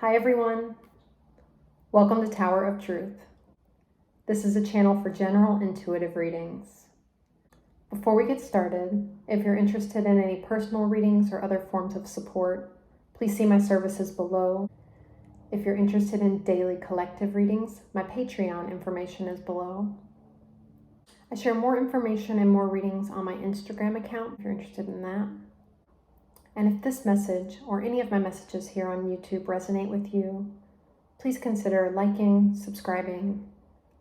Hi everyone, welcome to Tower of Truth. This is a channel for general intuitive readings. Before we get started, if you're interested in any personal readings or other forms of support, please see my services below. If you're interested in daily collective readings, my Patreon information is below. I share more information and more readings on my Instagram account if you're interested in that. And if this message or any of my messages here on YouTube resonate with you, please consider liking, subscribing,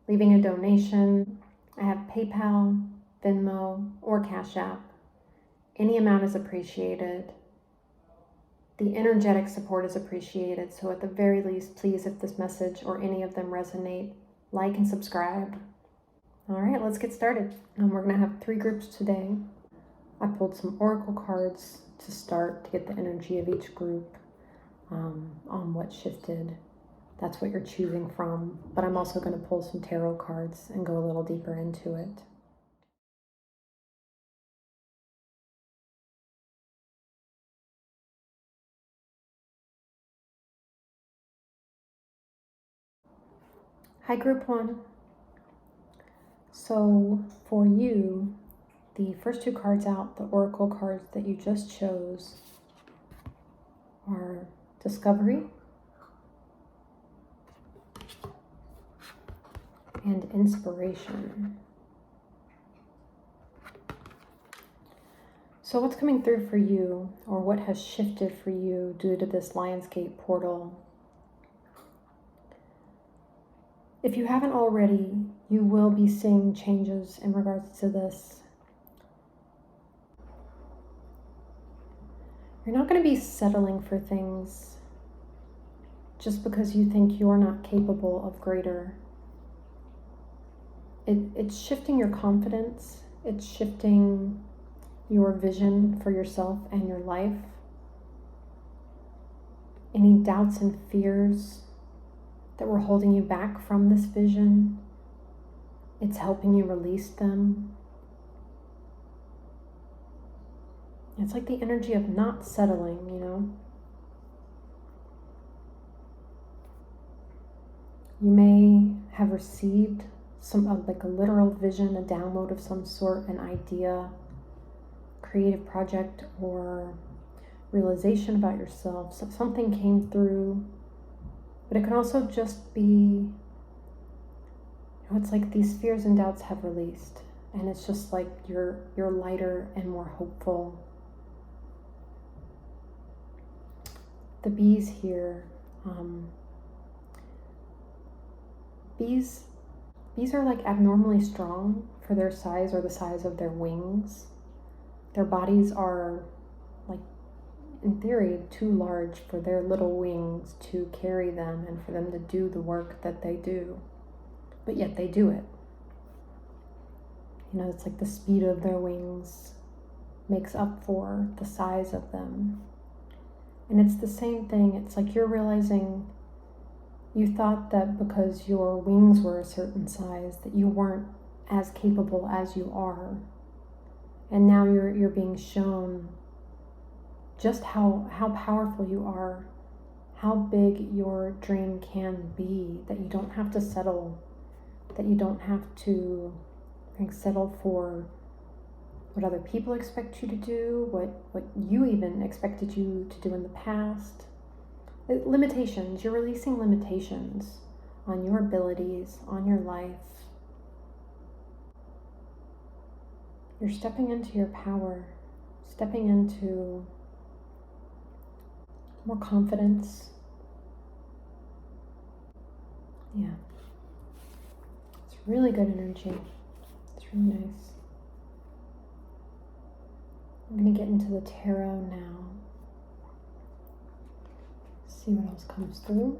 leaving a donation. I have PayPal, Venmo, or Cash App. Any amount is appreciated. The energetic support is appreciated, so at the very least, please, if this message or any of them resonate, like and subscribe. All right, let's get started. We're going to have 3 groups today. I pulled some oracle cards to start to get the energy of each group on what shifted. That's what you're choosing from, but I'm also going to pull some tarot cards and go a little deeper into it. Hi, group 1. So for you, the first 2 cards out, the oracle cards that you just chose, are Discovery and Inspiration. So what's coming through for you, or what has shifted for you due to this Lionsgate portal? If you haven't already, you will be seeing changes in regards to this. You're not going to be settling for things just because you think you're not capable of greater. It's shifting your confidence. It's shifting your vision for yourself and your life. Any doubts and fears that were holding you back from this vision, it's helping you release them. It's like the energy of not settling, you know? You may have received like a literal vision, a download of some sort, an idea, creative project, or realization about yourself. So something came through, but it can also just be, you know, it's like these fears and doubts have released, and it's just like you're lighter and more hopeful. The bees here, bees are like abnormally strong for their size or the size of their wings. Their bodies are, like, in theory, too large for their little wings to carry them and for them to do the work that they do, but yet they do it. You know, it's like the speed of their wings makes up for the size of them. And it's the same thing. It's like you're realizing you thought that because your wings were a certain size that you weren't as capable as you are. And now you're being shown just how powerful you are, how big your dream can be, that you don't have to settle, that you don't have to settle for what other people expect you to do, what you even expected you to do in the past. Limitations, you're releasing limitations on your abilities, on your life. You're stepping into your power, stepping into more confidence. Yeah. It's really good energy. It's really nice. I'm going to get into the tarot now. See what else comes through.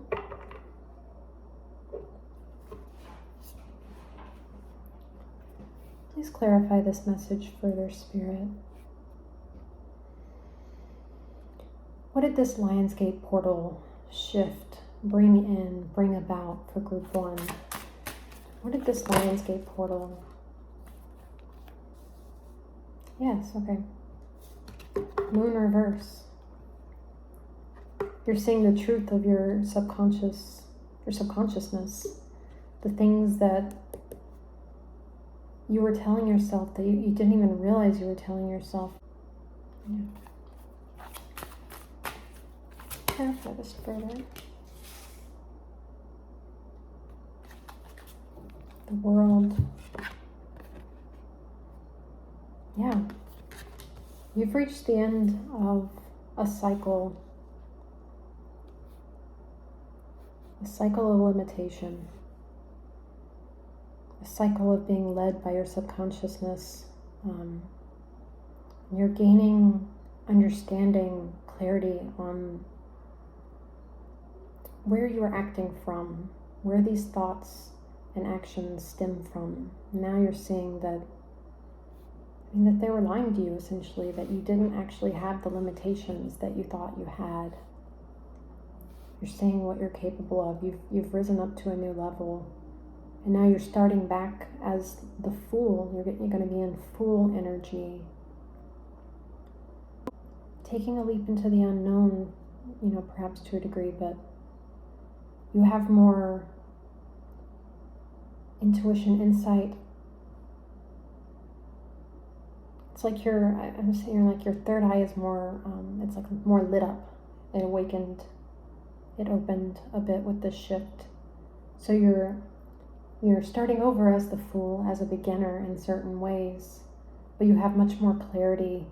Please clarify this message further, Spirit. What did this Lionsgate portal shift, bring about for group 1? What did this Lionsgate portal? Yes, okay. Moon reverse. You're seeing the truth of your subconsciousness, the things that you were telling yourself that you didn't even realize you were telling yourself. Yeah. Clarify this further. The world. Yeah. You've reached the end of a cycle of limitation, a cycle of being led by your subconsciousness. You're gaining understanding, clarity on where you are acting from, where these thoughts and actions stem from. Now you're seeing that they were lying to you, essentially, that you didn't actually have the limitations that you thought you had. You're seeing what you're capable of. You've risen up to a new level. And now you're starting back as the Fool. You're going to be in Fool energy. Taking a leap into the unknown, perhaps to a degree, but you have more intuition, insight. It's like I'm saying, like your third eye is more, it's like more lit up. It awakened. It opened a bit with this shift. So you're starting over as the Fool, as a beginner in certain ways, but you have much more clarity.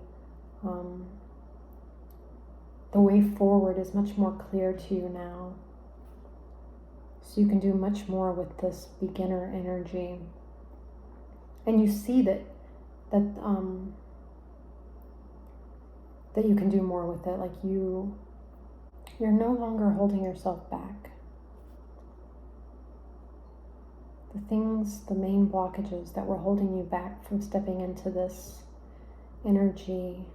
The way forward is much more clear to you now. So you can do much more with this beginner energy. And you see that you can do more with it. Like you're no longer holding yourself back. The main blockages that were holding you back from stepping into this energy.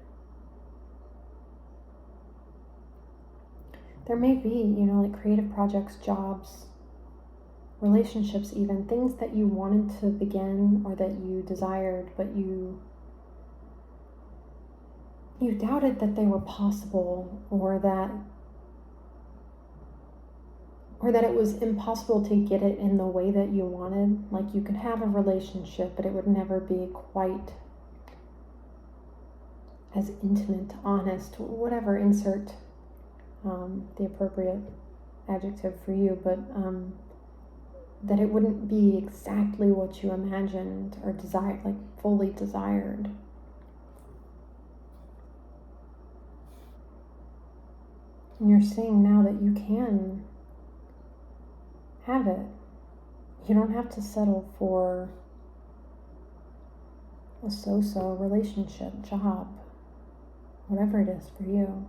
There may be, like creative projects, jobs, relationships even, things that you wanted to begin or that you desired, but you doubted that they were possible, or that it was impossible to get it in the way that you wanted. Like you could have a relationship, but it would never be quite as intimate, honest, whatever, insert the appropriate adjective for you, but that it wouldn't be exactly what you imagined or desired, like fully desired. And you're seeing now that you can have it. You don't have to settle for a so-so relationship, job, whatever it is for you.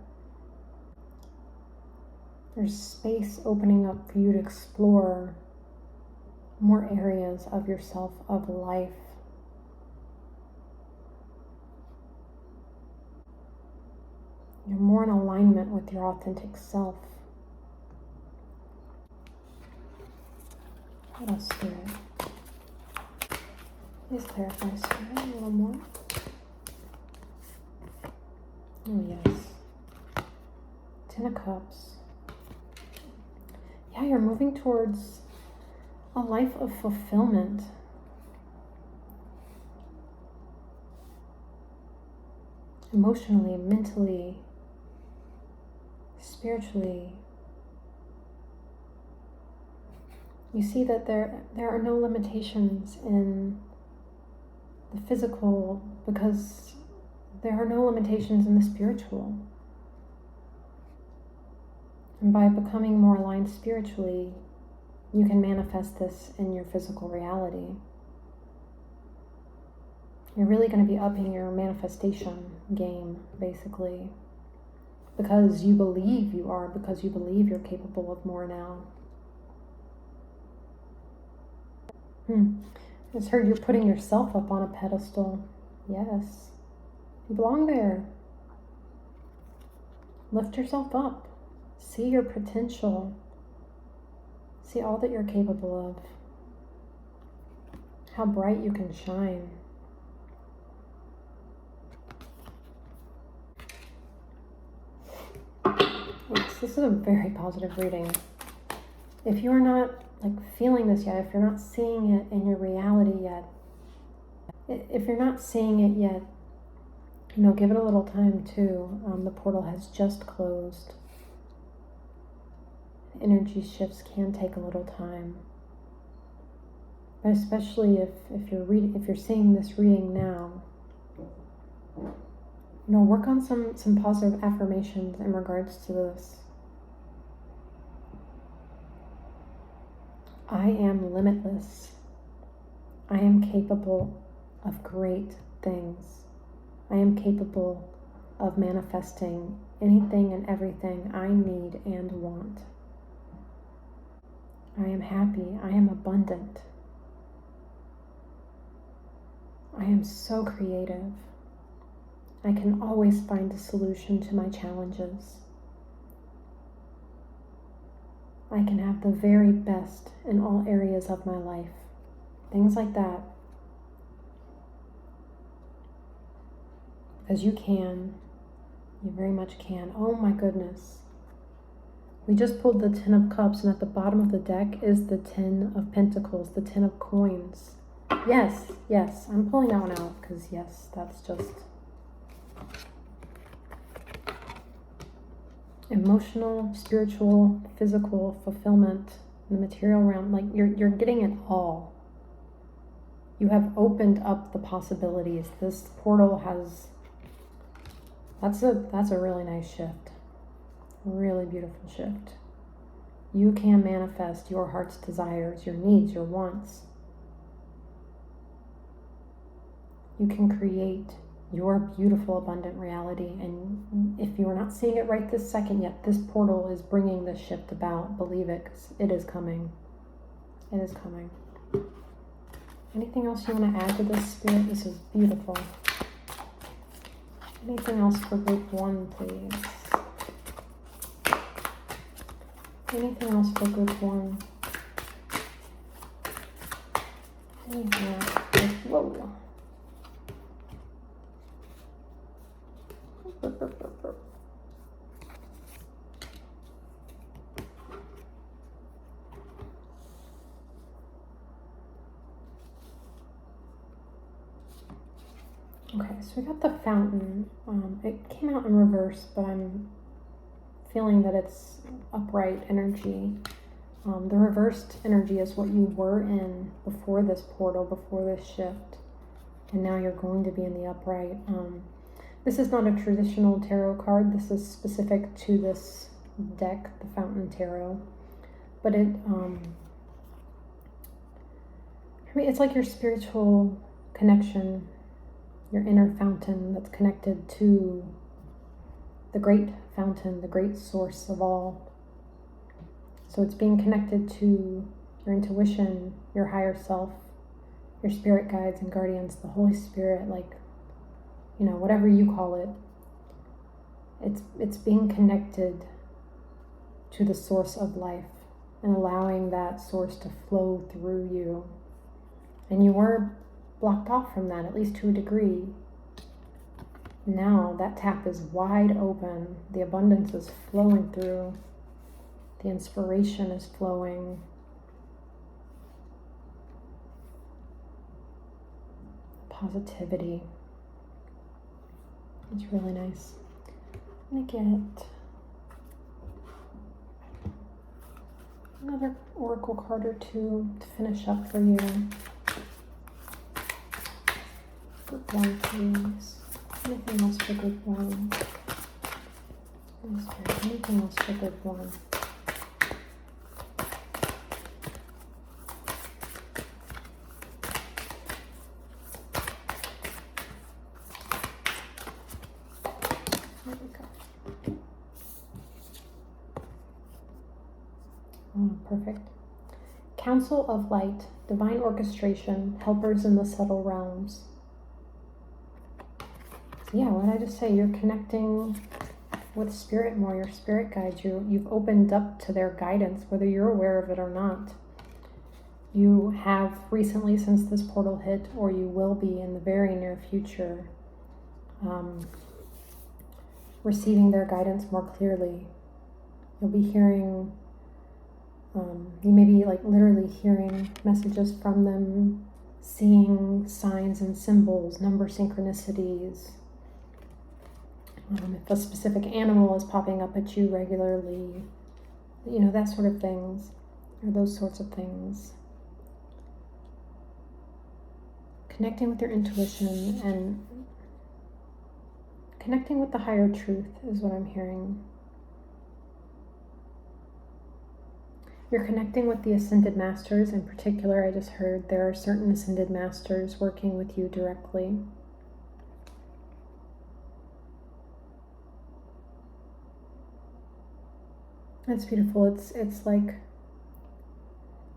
There's space opening up for you to explore more areas of yourself, of life. You're more in alignment with your authentic self. What else, Spirit? Please clarify, Spirit, a little more. Oh, yes. 10 of Cups. Yeah, you're moving towards a life of fulfillment. Emotionally, mentally, spiritually. You see that there are no limitations in the physical, because there are no limitations in the spiritual. And by becoming more aligned spiritually, you can manifest this in your physical reality. You're really going to be upping your manifestation game, basically, because you believe you are, because you believe you're capable of more now. I just heard you're putting yourself up on a pedestal. Yes, you belong there. Lift yourself up. See your potential. See all that you're capable of. How bright you can shine. Thanks. This is a very positive reading. If you're not feeling this yet, if you're not seeing it in your reality yet, if you're not seeing it yet, give it a little time too. The portal has just closed. Energy shifts can take a little time. But especially if you're seeing this reading now, work on some positive affirmations in regards to this. I am limitless. I am capable of great things. I am capable of manifesting anything and everything I need and want. I am happy. I am abundant. I am so creative. I can always find a solution to my challenges. I can have the very best in all areas of my life. Things like that. As you can. You very much can. Oh my goodness. We just pulled the 10 of Cups, and at the bottom of the deck is the 10 of Pentacles, the 10 of Coins. Yes, I'm pulling that one out because yes, that's just emotional, spiritual, physical fulfillment in the material realm. You're getting it all. You have opened up the possibilities. This portal has, that's a really nice shift. Really beautiful shift. You can manifest your heart's desires, your needs, your wants. You can create your beautiful, abundant reality. And if you are not seeing it right this second yet, this portal is bringing this shift about. Believe it, 'cause it is coming. It is coming. Anything else you want to add to this, Spirit? This is beautiful. Anything else for group 1, please? Anything else for group 1? Anything else? Whoa. Okay, so we got the Fountain. It came out in reverse, but I'm feeling that it's upright energy. The reversed energy is what you were in before this portal, before this shift, and now you're going to be in the upright. This is not a traditional tarot card. This is specific to this deck, the Fountain Tarot, but it's like your spiritual connection, your inner fountain that's connected to the great fountain, the great source of all. So it's being connected to your intuition, your higher self, your spirit guides and guardians, the Holy Spirit, whatever you call it. It's being connected to the source of life and allowing that source to flow through you. And you were blocked off from that, at least to a degree. Now that tap is wide open. The abundance is flowing through. The inspiration is flowing. Positivity. It's really nice. I'm gonna get another oracle card or two to finish up for you. Group 1, please. Anything else for group 1? Anything else for group 1? There we go. Oh, perfect. Council of Light, Divine Orchestration, Helpers in the Subtle Realms. So yeah, what did I just say? You're connecting with spirit more, your spirit guides. You've opened up to their guidance, whether you're aware of it or not. You have recently, since this portal hit, or you will be in the very near future, receiving their guidance more clearly. You'll be hearing, you may be like literally hearing messages from them, seeing signs and symbols, number synchronicities. If a specific animal is popping up at you regularly, that sort of things, or those sorts of things. Connecting with your intuition and connecting with the higher truth is what I'm hearing. You're connecting with the Ascended Masters. In particular, I just heard there are certain Ascended Masters working with you directly. That's beautiful. It's like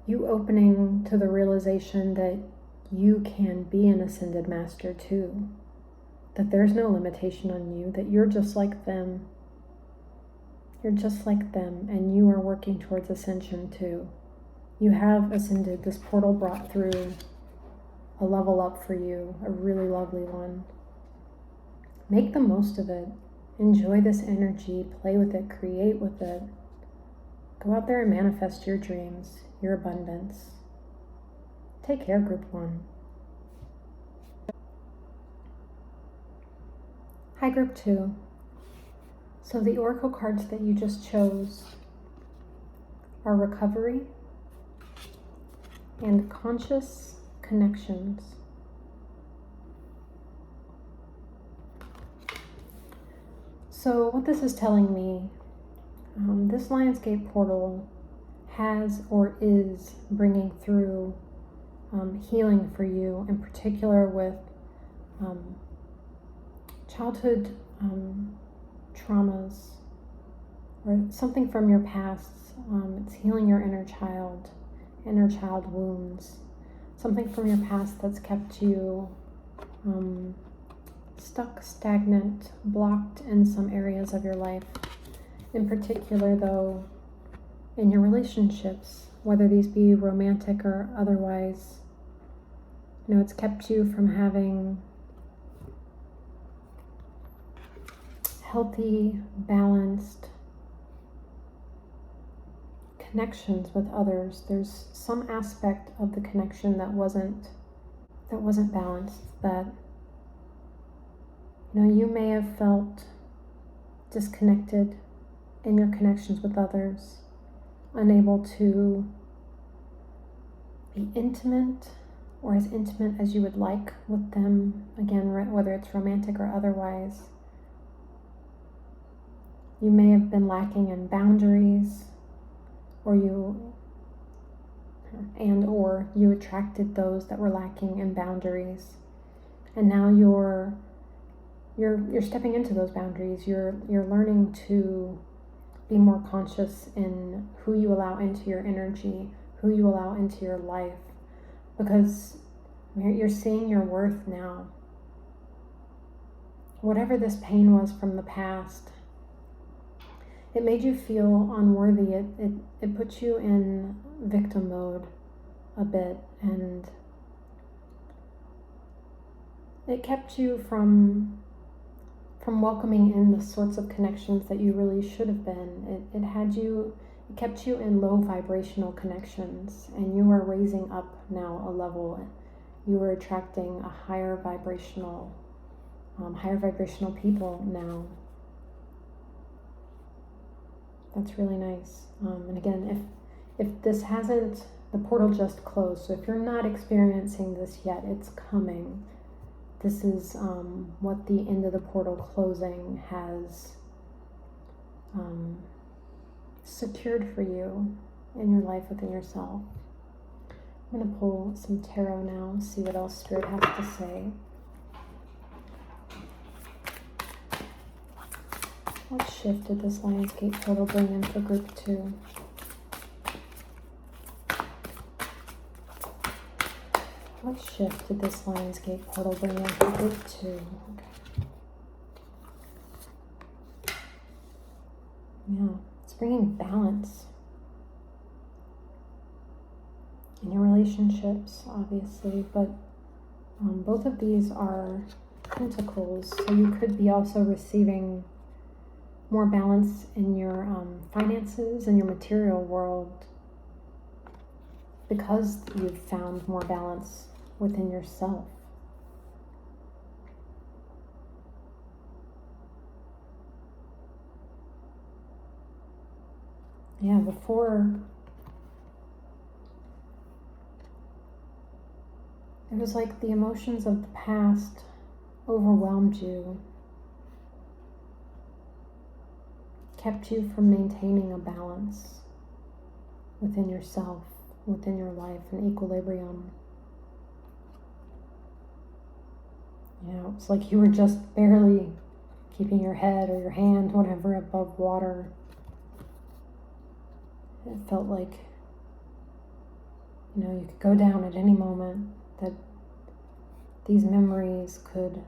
you opening to the realization that you can be an Ascended Master too. That there's no limitation on you, that you're just like them. You're just like them, and you are working towards ascension too. You have ascended. This portal brought through a level up for you, a really lovely one. Make the most of it. Enjoy this energy, play with it, create with it. Go out there and manifest your dreams, your abundance. Take care, Group 1. Hi, Group 2. So the oracle cards that you just chose are recovery and conscious connections. So what this is telling me, this Lionsgate portal has or is bringing through healing for you, in particular with childhood traumas or something from your past. It's healing your inner child wounds, something from your past that's kept you stuck, stagnant, blocked in some areas of your life. In particular, though, in your relationships, whether these be romantic or otherwise, it's kept you from having healthy, balanced connections with others. There's some aspect of the connection that wasn't balanced, that you may have felt disconnected in your connections with others, unable to be intimate or as intimate as you would like with them, again, whether it's romantic or otherwise. You may have been lacking in boundaries, or you attracted those that were lacking in boundaries. And now you're stepping into those boundaries. You're learning to be more conscious in who you allow into your energy, who you allow into your life, because you're seeing your worth now. Whatever this pain was from the past, it made you feel unworthy. It put you in victim mode a bit, and it kept you from welcoming in the sorts of connections that you really should have been. It kept you in low vibrational connections, and you are raising up now a level. You are attracting a higher vibrational people now. That's really nice. And again, if this hasn't, the portal just closed, so if you're not experiencing this yet, it's coming. This is what the end of the portal closing has secured for you in your life within yourself. I'm going to pull some tarot now, see what else Spirit has to say. What shift did this Lionsgate portal bring in for Group 2? What shift did this Lionsgate portal bring in for Group 2? Okay. Yeah, it's bringing balance in your relationships, obviously, but both of these are pentacles, so you could be also receiving more balance in your finances and your material world because you've found more balance within yourself. Yeah, before it was like the emotions of the past overwhelmed you, kept you from maintaining a balance within yourself, within your life, an equilibrium. You know, it's like you were just barely keeping your head or your hand, whatever, above water. It felt like, you know, you could go down at any moment, that these memories could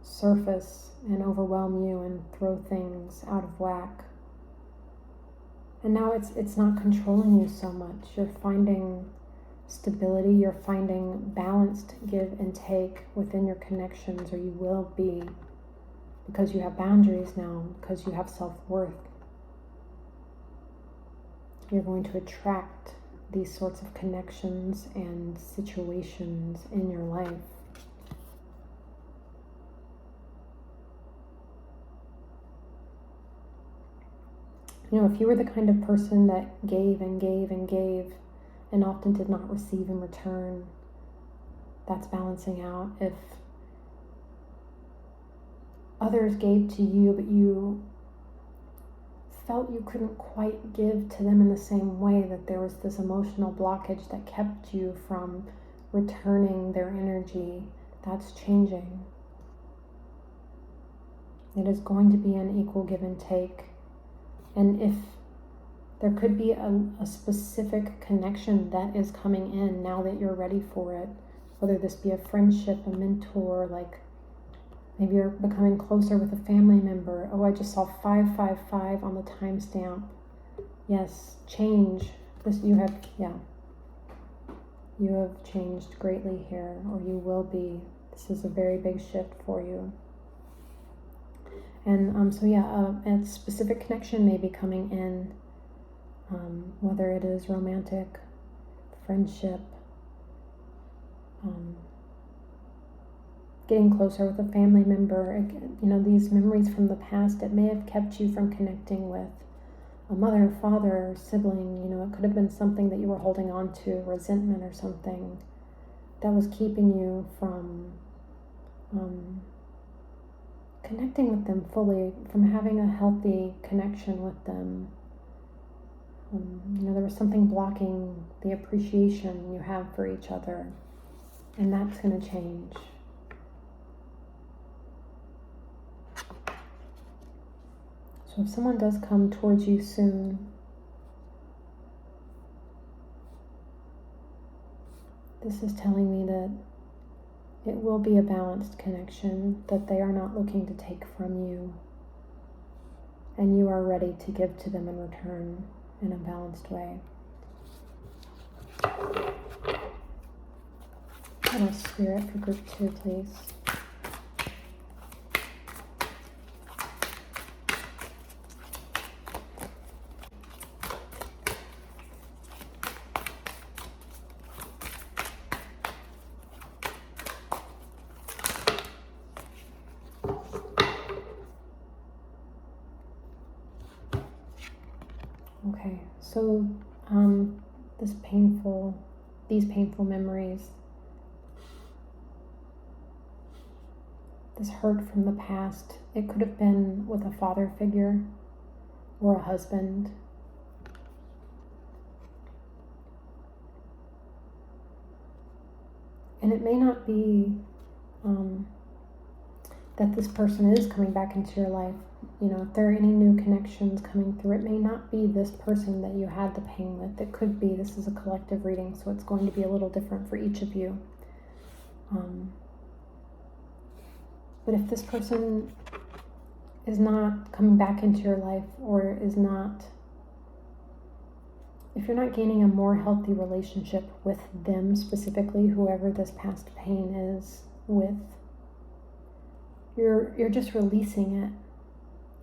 surface and overwhelm you and throw things out of whack. And now it's not controlling you so much. You're finding stability, you're finding balanced give and take within your connections, or you will be, because you have boundaries now, because you have self-worth. You're going to attract these sorts of connections and situations in your life. You know, if you were the kind of person that gave and gave and gave and often did not receive in return, that's balancing out. If others gave to you, but you felt you couldn't quite give to them in the same way, that there was this emotional blockage that kept you from returning their energy, that's changing. It is going to be an equal give and take. And if there could be a specific connection that is coming in now that you're ready for it, whether this be a friendship, a mentor, like maybe you're becoming closer with a family member. Oh, I just saw 555 on the timestamp. Yes, change. You have changed greatly here, or you will be. This is a very big shift for you. And a specific connection may be coming in, whether it is romantic, friendship, getting closer with a family member. You know, these memories from the past, it may have kept you from connecting with a mother, father, sibling. You know, it could have been something that you were holding on to, resentment or something that was keeping you from connecting with them fully, from having a healthy connection with them. You know, there was something blocking the appreciation you have for each other, and that's going to change. So if someone does come towards you soon, this is telling me that it will be a balanced connection, that they are not looking to take from you, and you are ready to give to them in return in a balanced way. Let us spirit for group 2, please. Okay, so these painful memories, this hurt from the past, it could have been with a father figure or a husband. And it may not be that this person is coming back into your life. You know, if there are any new connections coming through, it may not be this person that you had the pain with. It could be. This is a collective reading, so it's going to be a little different for each of you. But if this person is not coming back into your life, or if you're not gaining a more healthy relationship with them specifically, whoever this past pain is with, you're just releasing it.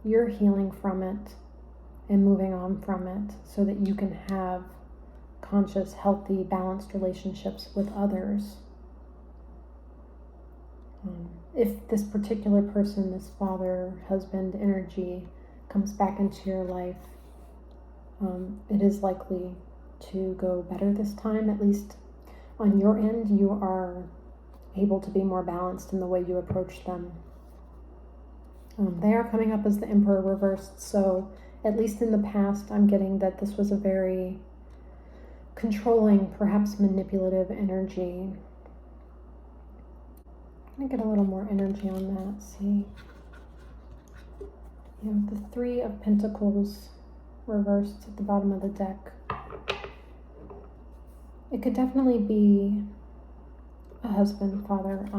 you're healing from it and moving on from it so that you can have conscious, healthy, balanced relationships with others. If this particular person, this father, husband energy comes back into your life, it is likely to go better this time. At least on your end, you are able to be more balanced in the way you approach them. They are coming up as the Emperor reversed, so at least in the past, I'm getting that this was a very controlling, perhaps manipulative energy. I'm going to get a little more energy on that. See, you have the Three of Pentacles reversed at the bottom of the deck. It could definitely be a husband, father.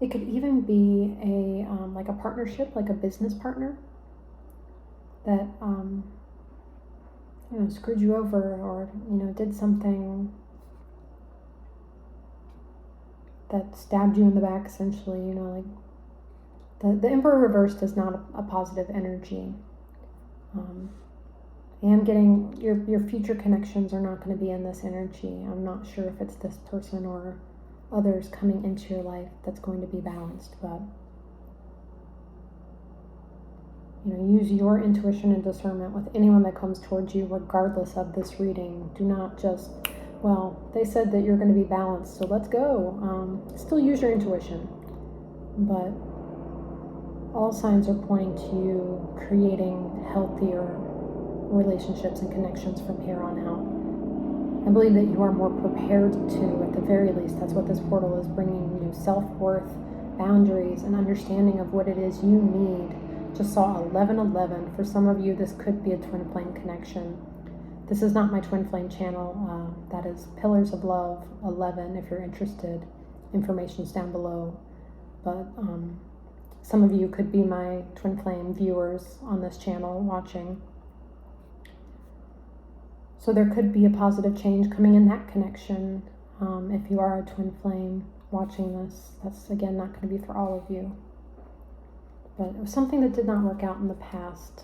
It could even be a like a partnership, like a business partner that screwed you over, or did something that stabbed you in the back, essentially. Like the Emperor reversed is not a positive energy. I am getting your future connections are not going to be in this energy. I'm not sure if it's this person or others coming into your life that's going to be balanced, but use your intuition and discernment with anyone that comes towards you, regardless of this reading. Do not just, well, they said that you're going to be balanced, so let's go. Still use your intuition, but all signs are pointing to you creating healthier relationships and connections from here on out. I believe that you are more prepared to, at the very least, that's what this portal is bringing you, self-worth, boundaries, and understanding of what it is you need. Just saw 1111. For some of you, this could be a twin flame connection. This is not my twin flame channel. That is Pillars of Love 11, if you're interested. Information's down below. But some of you could be my twin flame viewers on this channel watching. So there could be a positive change coming in that connection. If you are a twin flame watching this, that's again not going to be for all of you. But it was something that did not work out in the past,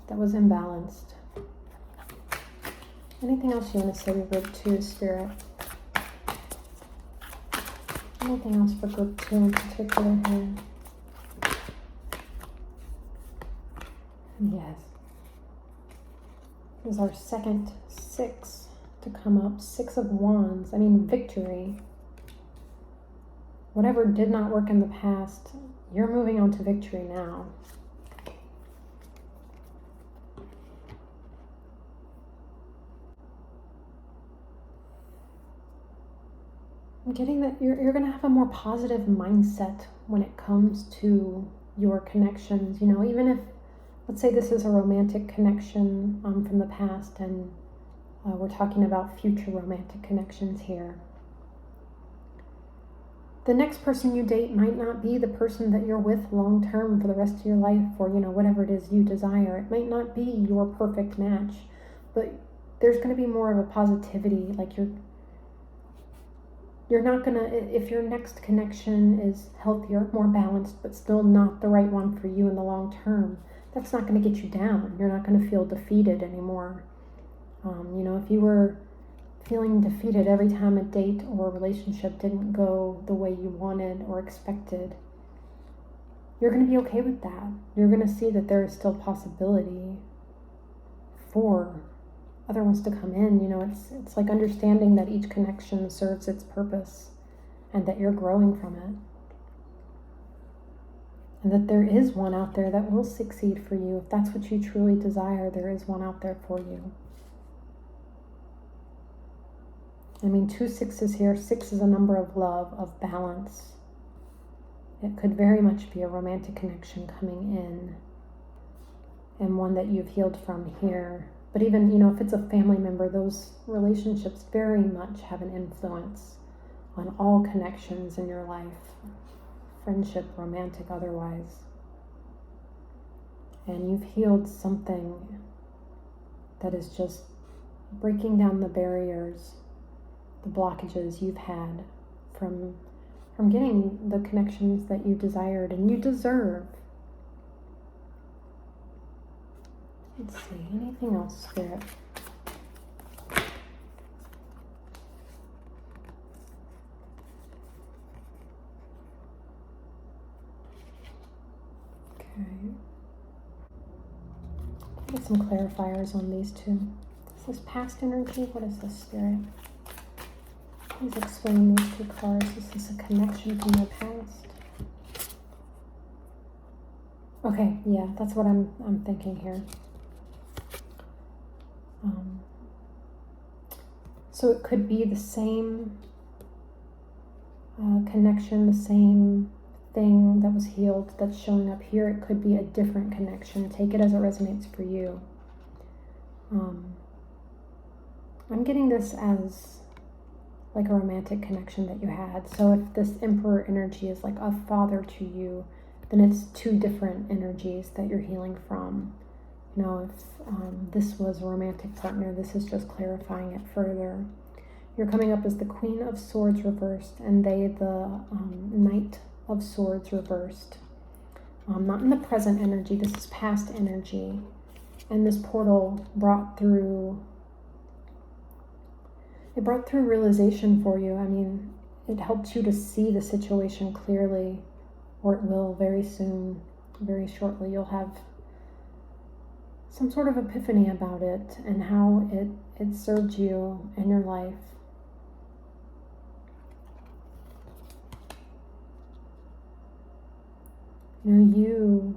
that was imbalanced. Anything else you want to say to group 2, Spirit? Anything else for group 2 in particular here? Yes. This is our second 6 to come up. 6 of Wands. I mean, victory. Whatever did not work in the past, you're moving on to victory now. I'm getting that you're going to have a more positive mindset when it comes to your connections. Even if, let's say this is a romantic connection from the past, and we're talking about future romantic connections here. The next person you date might not be the person that you're with long term for the rest of your life, or whatever it is you desire. It might not be your perfect match, but there's going to be more of a positivity. Like you're not going to, if your next connection is healthier, more balanced, but still not the right one for you in the long term, that's not going to get you down. You're not going to feel defeated anymore. If you were feeling defeated every time a date or a relationship didn't go the way you wanted or expected, you're going to be okay with that. You're going to see that there is still possibility for other ones to come in. It's like understanding that each connection serves its purpose and that you're growing from it. And that there is one out there that will succeed for you. If that's what you truly desire, there is one out there for you. 2 6s here. 6 is a number of love, of balance. It could very much be a romantic connection coming in, and one that you've healed from here. But even, if it's a family member, those relationships very much have an influence on all connections in your life. Friendship, romantic, otherwise. And you've healed something that is just breaking down the barriers, the blockages you've had from getting the connections that you desired and you deserve. Let's see, anything else, Spirit? Okay. Get some clarifiers on these two. Is this past energy? What is this, Spirit? Please explain these two cards. Is this a connection from the past? Okay, yeah, that's what I'm thinking here. So it could be the same connection, the same thing that was healed that's showing up here. It could be a different connection. Take it as it resonates for you. I'm getting this as like a romantic connection that you had. So if this Emperor energy is like a father to you, then it's two different energies that you're healing from. You know, if this was a romantic partner, this is just clarifying it further. You're coming up as the Queen of Swords reversed, and they the Knight of Swords reversed. Not in the present energy, this is past energy. And this portal brought through realization for you. I mean, it helped you to see the situation clearly, or it will very soon, very shortly. You'll have some sort of epiphany about it and how it served you in your life. You know, you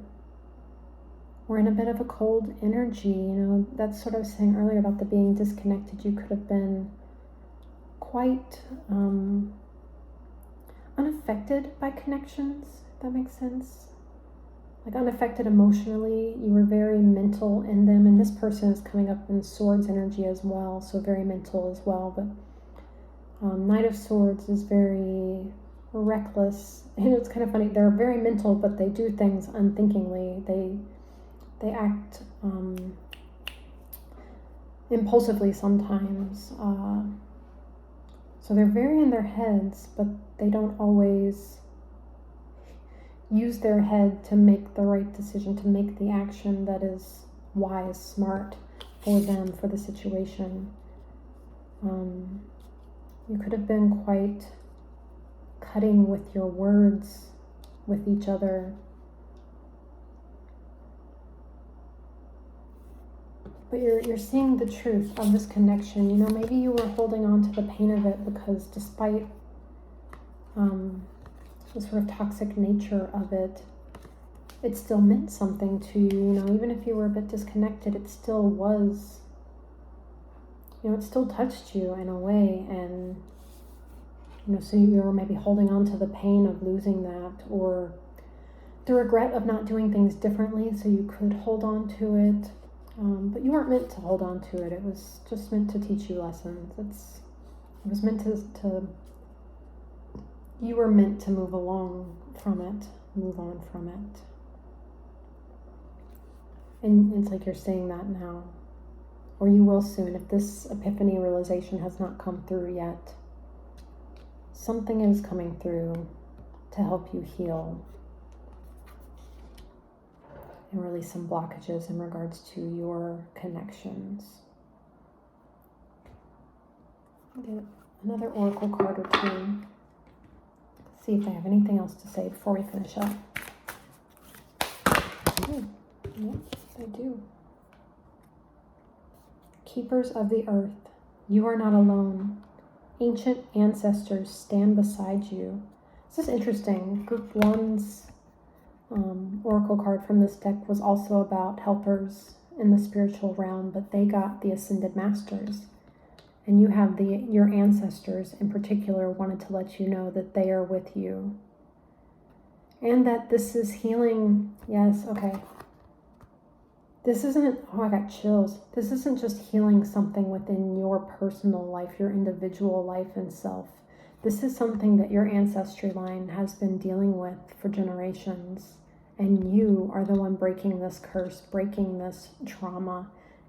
were in a bit of a cold energy. You know, that's what I was saying earlier about the being disconnected. You could have been quite unaffected by connections, if that makes sense. Like unaffected emotionally, you were very mental in them, and this person is coming up in Swords energy as well, so very mental as well. But Knight of Swords is very reckless. You know, it's kind of funny. They're very mental, but they do things unthinkingly. They act impulsively sometimes. So they're very in their heads, but they don't always use their head to make the right decision, to make the action that is wise, smart for them, for the situation. You could have been quite cutting with your words with each other. But you're seeing the truth of this connection. You know, maybe you were holding on to the pain of it because despite the sort of toxic nature of it, it still meant something to you. You know, even if you were a bit disconnected, it still was, you know, it still touched you in a way. And, you know, so you were maybe holding on to the pain of losing that, or the regret of not doing things differently so you could hold on to it. But you weren't meant to hold on to it. It was just meant to teach you lessons. It was meant to you were meant to move along from it, move on from it. And it's like you're saying that now, or you will soon. If this epiphany realization has not come through yet, something is coming through to help you heal and release some blockages in regards to your connections. I'll get another oracle card or two. See if they have anything else to say before we finish up. Oh, yes, they do. Keepers of the earth, you are not alone. Ancient ancestors stand beside you. This is interesting. Group 1's oracle card from this deck was also about helpers in the spiritual realm, but they got the Ascended Masters. And you have your ancestors in particular wanted to let you know that they are with you. And that this is healing. Yes, okay. This isn't, oh, I got chills. This isn't just healing something within your personal life, your individual life and self. This is something that your ancestry line has been dealing with for generations. And you are the one breaking this curse, breaking this trauma,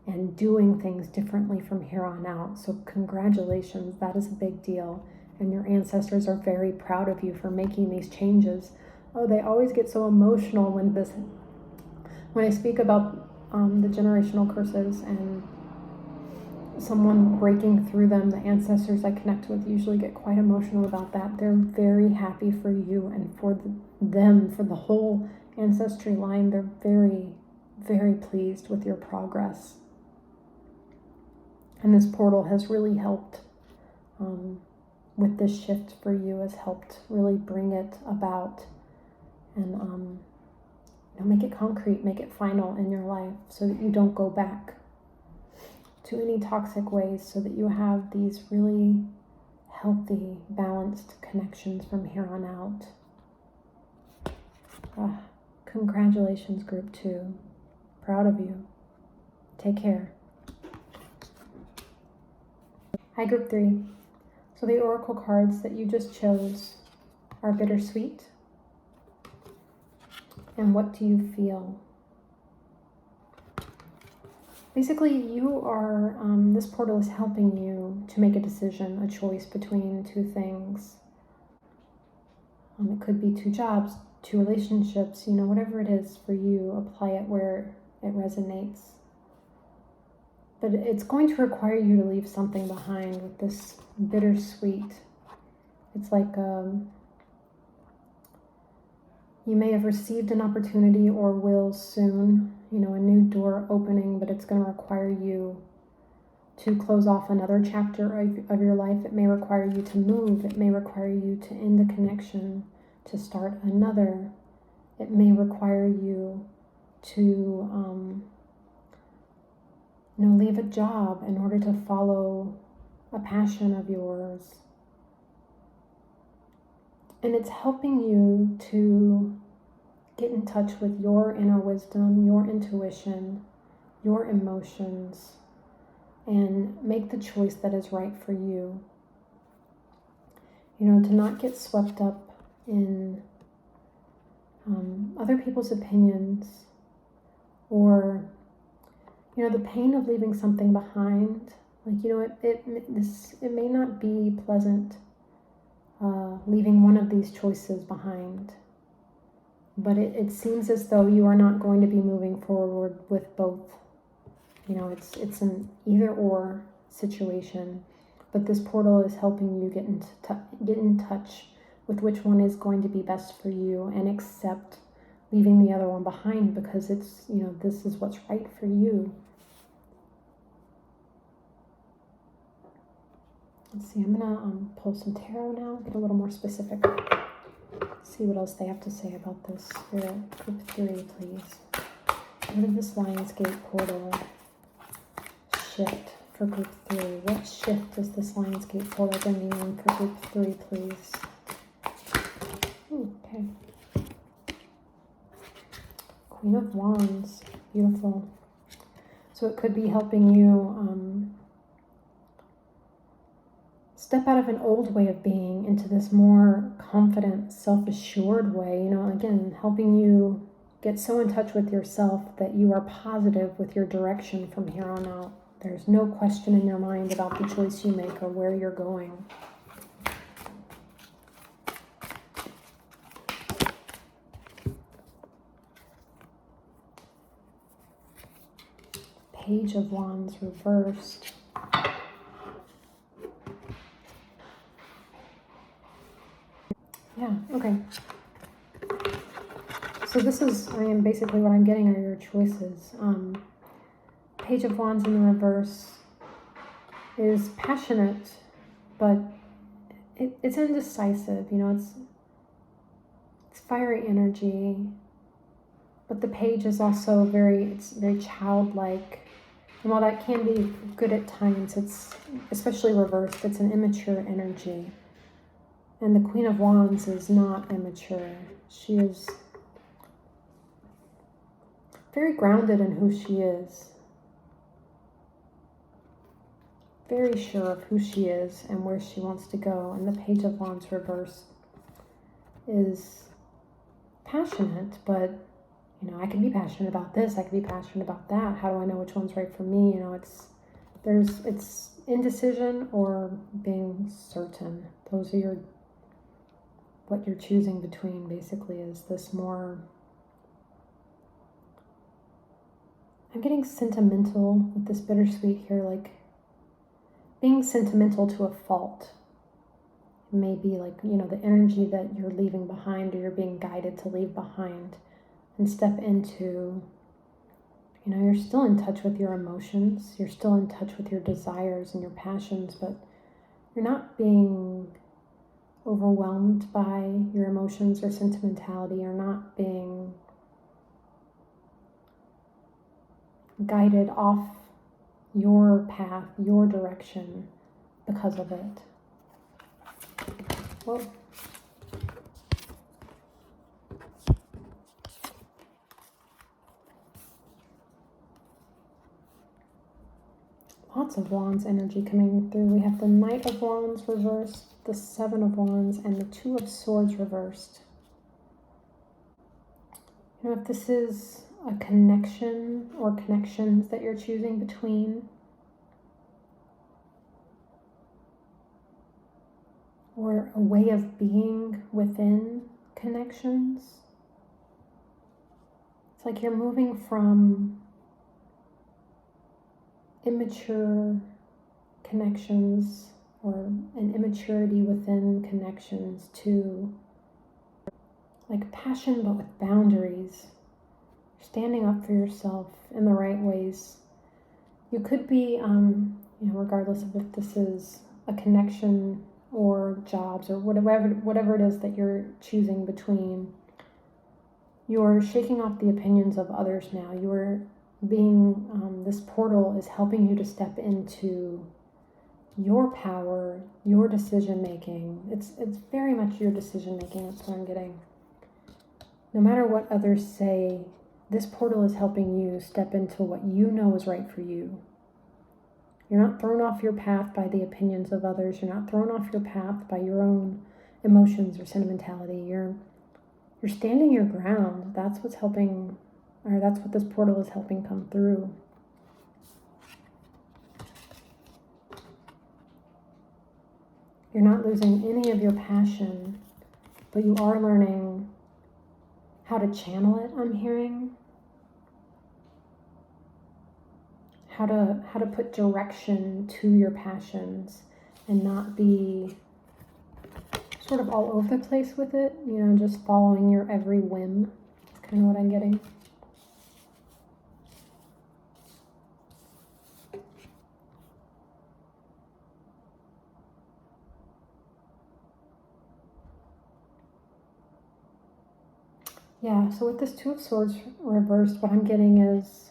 and doing things differently from here on out. So congratulations, that is a big deal. And your ancestors are very proud of you for making these changes. Oh, they always get so emotional when I speak about the generational curses and someone breaking through them. The ancestors I connect with usually get quite emotional about that. They're very happy for you and for them, for the whole ancestry line. They're very, very pleased with your progress. And this portal has really helped with this shift for you, has helped really bring it about and make it concrete, make it final in your life so that you don't go back to any toxic ways, so that you have these really healthy, balanced connections from here on out. Congratulations, Group 2. Proud of you. Take care. Hi, Group 3. So the oracle cards that you just chose are bittersweet. And what do you feel? Basically, you are, this portal is helping you to make a decision, a choice between two things. It could be 2 jobs, 2 relationships, whatever it is for you, apply it where it resonates. But it's going to require you to leave something behind with this bittersweet. It's like you may have received an opportunity or will soon, a new door opening, but it's going to require you to close off another chapter of your life. It may require you to move. It may require you to end a connection, to start another. It may require you to, leave a job in order to follow a passion of yours. And it's helping you to get in touch with your inner wisdom, your intuition, your emotions, and make the choice that is right for you. To not get swept up in other people's opinions, or, the pain of leaving something behind. It may not be pleasant leaving one of these choices behind, but it seems as though you are not going to be moving forward with both. It's an either or situation, but this portal is helping you get in touch with which one is going to be best for you, and accept leaving the other one behind, because it's, this is what's right for you. Let's see, I'm gonna pull some tarot now, get a little more specific. See what else they have to say about this. Spirit, Group 3, please. What did this Lionsgate portal shift for Group 3? What shift is this Lionsgate portal bringing in for Group 3, please? Ooh, okay. Queen of Wands, beautiful. So it could be helping you step out of an old way of being into this more confident, self-assured way. Again, helping you get so in touch with yourself that you are positive with your direction from here on out. There's no question in your mind about the choice you make or where you're going. Page of Wands reversed. Yeah, okay. So this is, basically what I'm getting are your choices. Page of Wands in the reverse is passionate, but it's indecisive. It's fiery energy, but the page is also very childlike. And while that can be good at times, it's, especially reversed, it's an immature energy. And the Queen of Wands is not immature. She is very grounded in who she is. Very sure of who she is and where she wants to go. And the Page of Wands reversed is passionate, but, I can be passionate about this, I can be passionate about that. How do I know which one's right for me? It's indecision or being certain. Those are what you're choosing between, basically, is this more I'm getting sentimental with this bittersweet here, like being sentimental to a fault. It may be like, the energy that you're leaving behind or you're being guided to leave behind and step into. You're still in touch with your emotions. You're still in touch with your desires and your passions, but you're not being overwhelmed by your emotions or sentimentality. You're not being guided off your path, your direction because of it. Whoa. Lots of Wands energy coming through. We have the Knight of Wands reversed, the Seven of Wands, and the Two of Swords reversed. If this is a connection or connections that you're choosing between, or a way of being within connections, it's like you're moving from immature connections or an immaturity within connections to like passion but with boundaries, standing up for yourself in the right ways. You could be, regardless of if this is a connection or jobs or whatever it is that you're choosing between, you're shaking off the opinions of others now. You're being, this portal is helping you to step into your power, your decision making. It's very much your decision making. That's what I'm getting. No matter what others say, this portal is helping you step into what you know is right for you. You're not thrown off your path by the opinions of others. You're not thrown off your path by your own emotions or sentimentality. You're standing your ground. That's what's helping, or that's what this portal is helping come through. You're not losing any of your passion, but you are learning how to channel it, I'm hearing. How to put direction to your passions and not be sort of all over the place with it, just following your every whim. That's kind of what I'm getting. Yeah, so with this Two of Swords reversed, what I'm getting is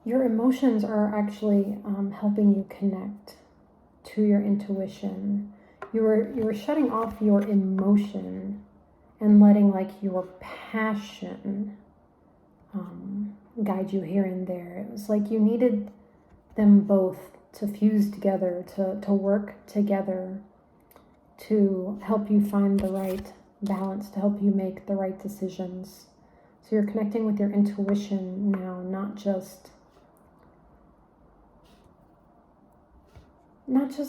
your emotions are actually helping you connect to your intuition. You were shutting off your emotion and letting like your passion guide you here and there. It was like you needed them both to fuse together, to work together, to help you find the right balance, to help you make the right decisions. So you're connecting with your intuition now, not just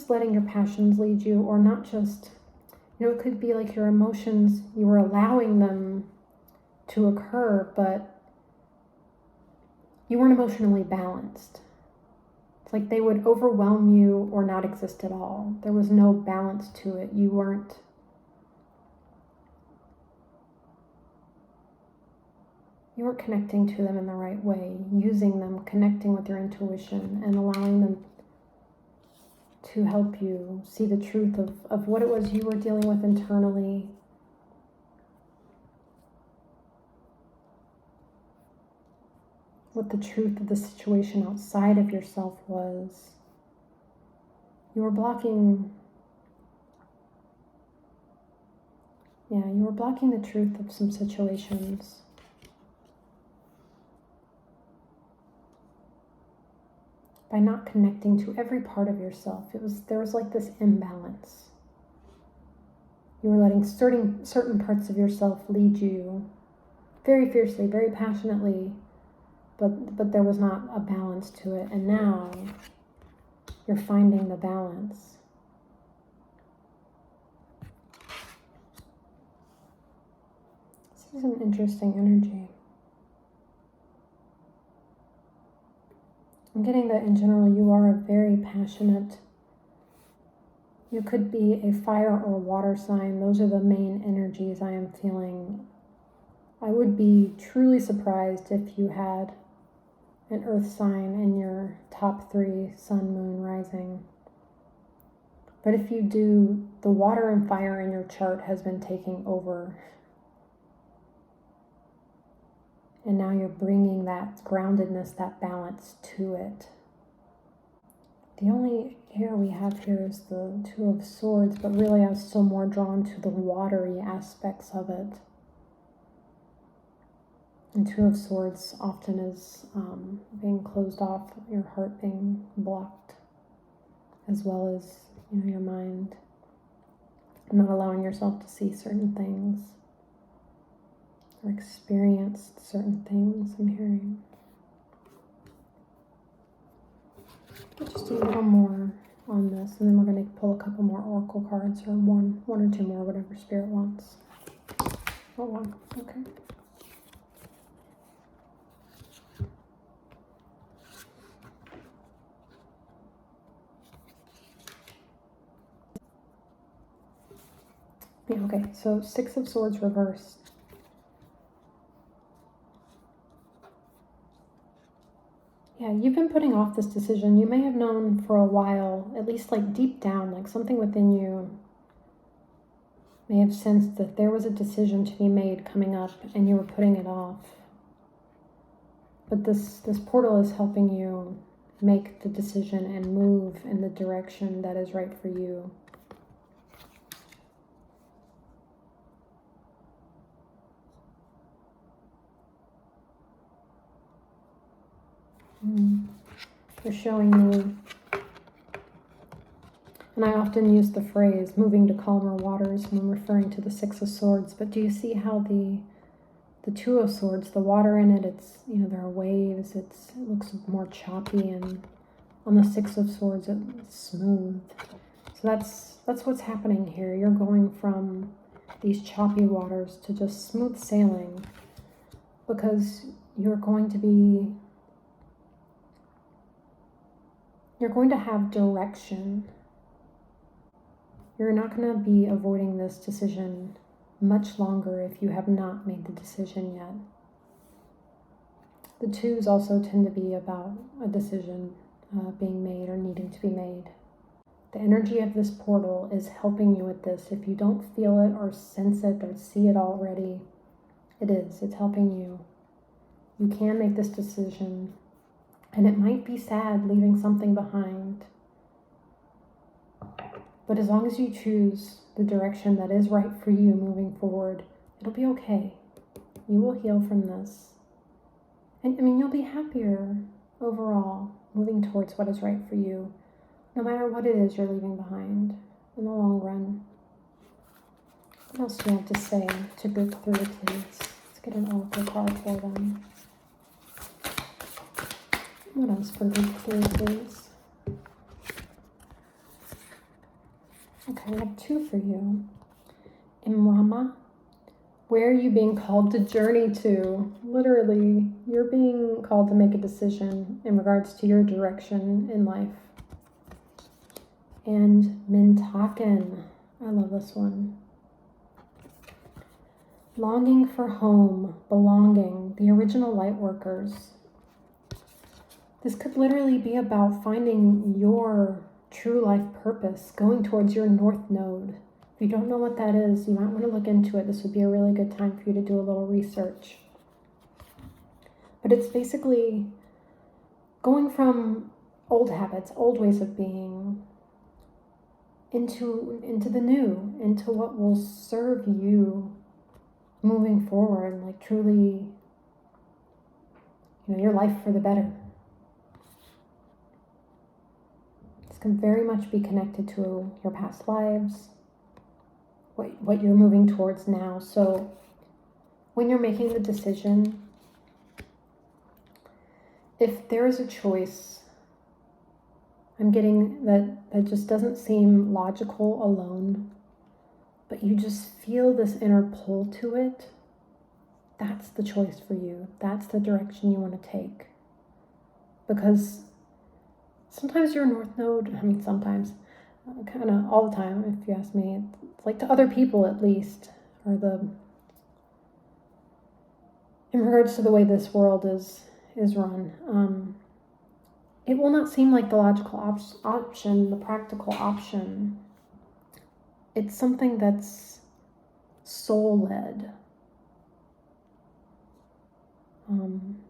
letting your passions lead you, or not just, it could be like your emotions, you were allowing them to occur, but you weren't emotionally balanced. It's like they would overwhelm you or not exist at all. There was no balance to it. You weren't connecting to them in the right way, using them, connecting with your intuition and allowing them to help you see the truth of what it was you were dealing with internally. What the truth of the situation outside of yourself was. You were blocking the truth of some situations. By not connecting to every part of yourself. There was like this imbalance. You were letting certain parts of yourself lead you very fiercely, very passionately, but there was not a balance to it. And now you're finding the balance. This is an interesting energy. I'm getting that in general you are a very passionate, you could be a fire or water sign. Those are the main energies I am feeling. I would be truly surprised if you had an earth sign in your top 3, sun, moon, rising. But if you do, the water and fire in your chart has been taking over. And now you're bringing that groundedness, that balance to it. The only air we have here is the 2 of Swords, but really I'm still more drawn to the watery aspects of it. And 2 of Swords often is being closed off, your heart being blocked, as well as, your mind, not allowing yourself to see certain things or experience certain things, I'm hearing. Just a little more on this, and then we're going to pull a couple more oracle cards, or one or 2 more, whatever Spirit wants. Oh, 1, okay. Yeah, okay, so 6 of Swords reversed. Yeah, you've been putting off this decision. You may have known for a while, at least like deep down, like something within you may have sensed that there was a decision to be made coming up and you were putting it off. But this portal is helping you make the decision and move in the direction that is right for you. They're showing me, and I often use the phrase moving to calmer waters when referring to the 6 of Swords, but do you see how the 2 of Swords, the water in it, it's, there are waves, it looks more choppy, and on the 6 of Swords it's smooth. So that's what's happening here. You're going from these choppy waters to just smooth sailing, because you're going to have direction. You're not going to be avoiding this decision much longer if you have not made the decision yet. The 2s also tend to be about a decision being made or needing to be made. The energy of this portal is helping you with this. If you don't feel it or sense it or see it already, it's helping you. You can make this decision. And it might be sad leaving something behind. But as long as you choose the direction that is right for you moving forward, it'll be okay. You will heal from this. And you'll be happier overall moving towards what is right for you, no matter what it is you're leaving behind in the long run. What else do you have to say to go through it, please? Let's get an oracle card for them. What else for group 3, please? Okay, I have 2 for you. Imrama, where are you being called to journey to? Literally, you're being called to make a decision in regards to your direction in life. And Mintaken, I love this one. Longing for home, belonging, the original light workers. This could literally be about finding your true life purpose, going towards your north node. If you don't know what that is, you might want to look into it. This would be a really good time for you to do a little research. But it's basically going from old habits, old ways of being, into the new, into what will serve you moving forward, like truly, your life for the better. Can very much be connected to your past lives, what you're moving towards now. So when you're making the decision, if there is a choice, I'm getting that just doesn't seem logical alone, but you just feel this inner pull to it, that's the choice for you. That's the direction you want to take. Because sometimes your North Node, sometimes, kind of all the time, if you ask me, it's like to other people at least, or in regards to the way this world is run, it will not seem like the logical option, the practical option. It's something that's soul-led. And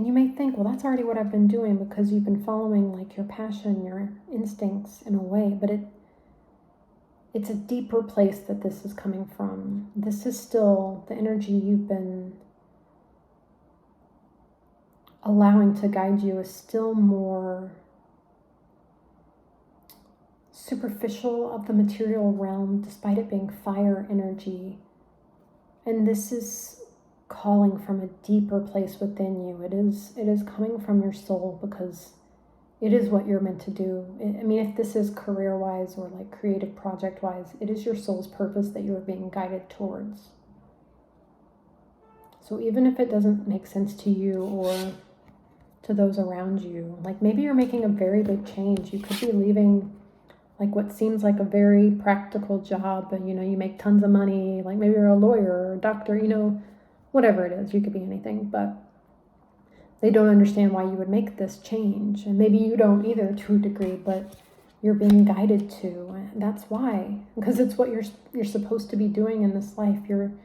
you may think, well, that's already what I've been doing because you've been following like your passion, your instincts in a way, but it's a deeper place that this is coming from. This is still the energy you've been allowing to guide you is still more superficial of the material realm, despite it being fire energy. And this is calling from a deeper place within you. It is coming from your soul because it is what you're meant to do. If this is career-wise or like creative project-wise, it is your soul's purpose that you're being guided towards. So even if it doesn't make sense to you or to those around you, like maybe you're making a very big change. You could be leaving like what seems like a very practical job, but you make tons of money, like maybe you're a lawyer or a doctor, whatever it is, you could be anything, but they don't understand why you would make this change. And maybe you don't either to a degree, but you're being guided to. And that's why, because it's what you're supposed to be doing in this life. You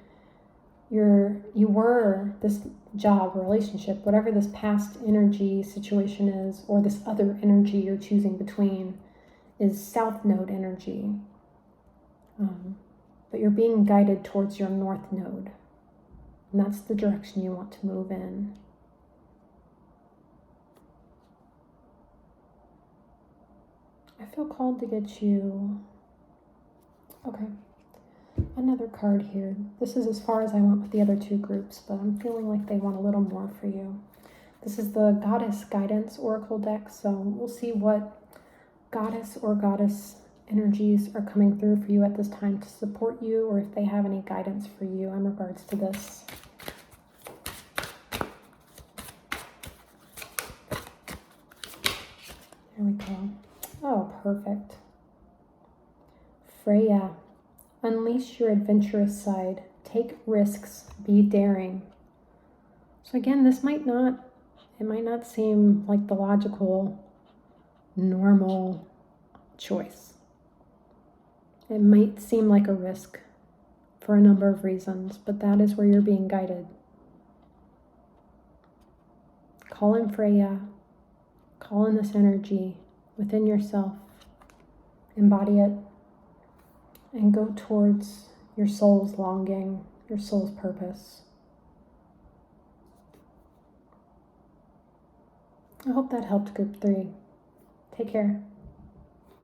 were this job, relationship, whatever this past energy situation is, or this other energy you're choosing between is South Node energy. But you're being guided towards your North Node. And that's the direction you want to move in. I feel called to get you, okay, another card here. This is as far as I went with the other two groups, but I'm feeling like they want a little more for you. This is the Goddess Guidance Oracle deck, so we'll see what goddess or goddess energies are coming through for you at this time to support you, or if they have any guidance for you in regards to this. There we go. Oh, perfect. Freya, unleash your adventurous side. Take risks. Be daring. So again, it might not seem like the logical, normal choice. It might seem like a risk for a number of reasons, but that is where you're being guided. Call in Freya. Call in this energy within yourself. Embody it. And go towards your soul's longing, your soul's purpose. I hope that helped, Group 3. Take care.